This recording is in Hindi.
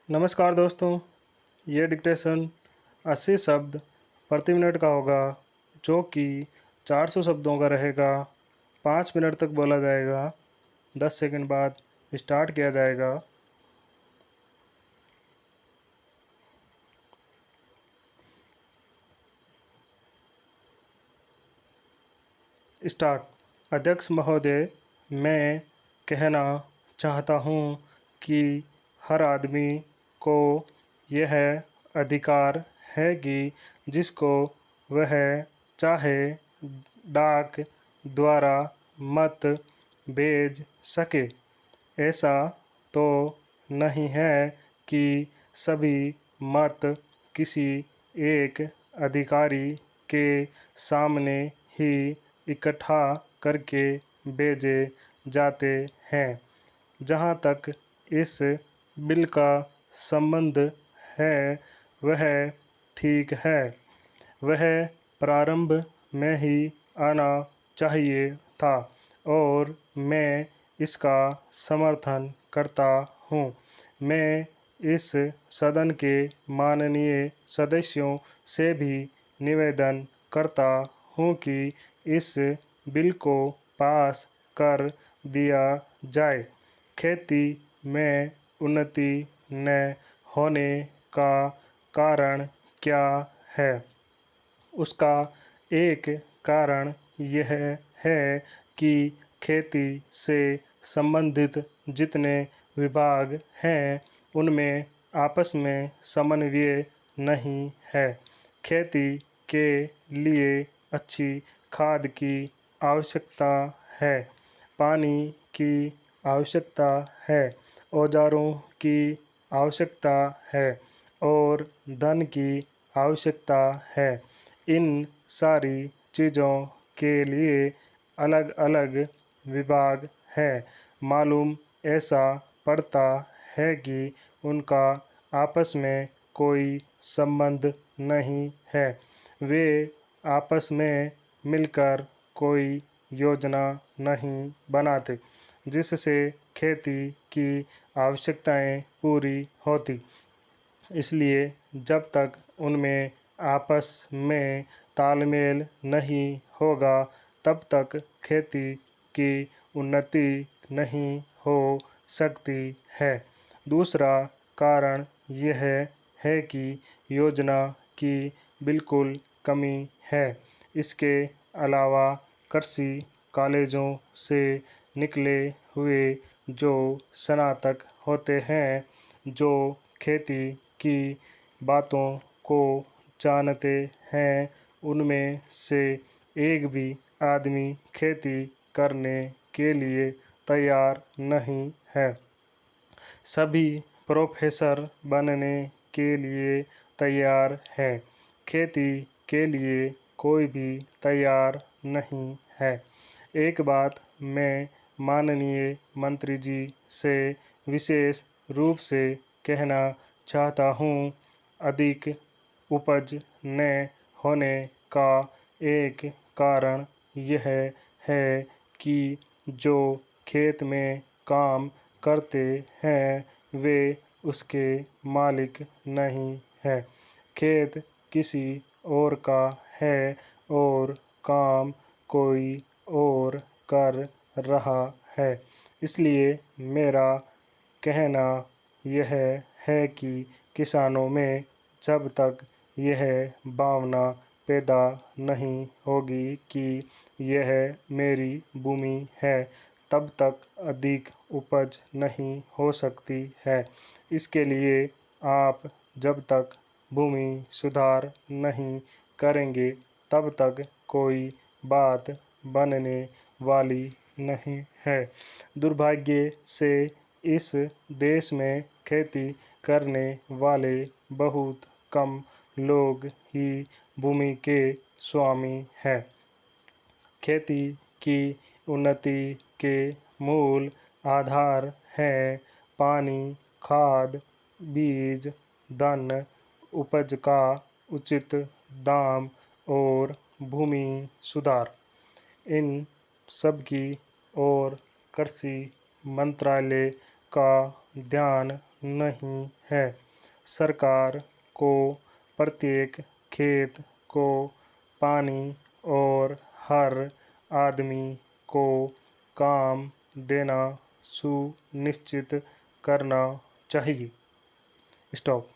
नमस्कार दोस्तों, ये डिक्टेशन 80 शब्द प्रति मिनट का होगा, जो कि 400 शब्दों का रहेगा। 5 मिनट तक बोला जाएगा। 10 सेकंड बाद स्टार्ट किया जाएगा। स्टार्ट। अध्यक्ष महोदय, मैं कहना चाहता हूँ कि हर आदमी को यह अधिकार है कि जिसको वह चाहे डाक द्वारा मत भेज सके। ऐसा तो नहीं है कि सभी मत किसी एक अधिकारी के सामने ही इकट्ठा करके भेजे जाते हैं। जहाँ तक इस बिल का संबंध है, वह ठीक है। वह प्रारंभ में ही आना चाहिए था और मैं इसका समर्थन करता हूँ। मैं इस सदन के माननीय सदस्यों से भी निवेदन करता हूँ कि इस बिल को पास कर दिया जाए। खेती में उन्नति न होने का कारण क्या है? उसका एक कारण यह है कि खेती से संबंधित जितने विभाग हैं, उनमें आपस में समन्वय नहीं है। खेती के लिए अच्छी खाद की आवश्यकता है, पानी की आवश्यकता है, औजारों की आवश्यकता है और धन की आवश्यकता है। इन सारी चीज़ों के लिए अलग अलग विभाग हैं। मालूम ऐसा पड़ता है कि उनका आपस में कोई संबंध नहीं है। वे आपस में मिलकर कोई योजना नहीं बनाते, जिससे खेती की आवश्यकताएं पूरी होती। इसलिए जब तक उनमें आपस में तालमेल नहीं होगा, तब तक खेती की उन्नति नहीं हो सकती है। दूसरा कारण यह है कि योजना की बिल्कुल कमी है। इसके अलावा कृषि कॉलेजों से निकले हुए जो स्नातक होते हैं, जो खेती की बातों को जानते हैं, उनमें से एक भी आदमी खेती करने के लिए तैयार नहीं है। सभी प्रोफेसर बनने के लिए तैयार हैं। खेती के लिए कोई भी तैयार नहीं है। एक बात मैं माननीय मंत्री जी से विशेष रूप से कहना चाहता हूँ। अधिक उपज न होने का एक कारण यह है कि जो खेत में काम करते हैं, वे उसके मालिक नहीं हैं। खेत किसी और का है और काम कोई और कर रहा है। इसलिए मेरा कहना यह है कि किसानों में जब तक यह भावना पैदा नहीं होगी कि यह मेरी भूमि है, तब तक अधिक उपज नहीं हो सकती है। इसके लिए आप जब तक भूमि सुधार नहीं करेंगे, तब तक कोई बात बनने वाली नहीं है। दुर्भाग्य से इस देश में खेती करने वाले बहुत कम लोग ही भूमि के स्वामी हैं। खेती की उन्नति के मूल आधार हैं पानी, खाद, बीज, धन, उपज का उचित दाम और भूमि सुधार। इन सब की ओर कृषि मंत्रालय का ध्यान नहीं है। सरकार को प्रत्येक खेत को पानी और हर आदमी को काम देना सुनिश्चित करना चाहिए। स्टॉप।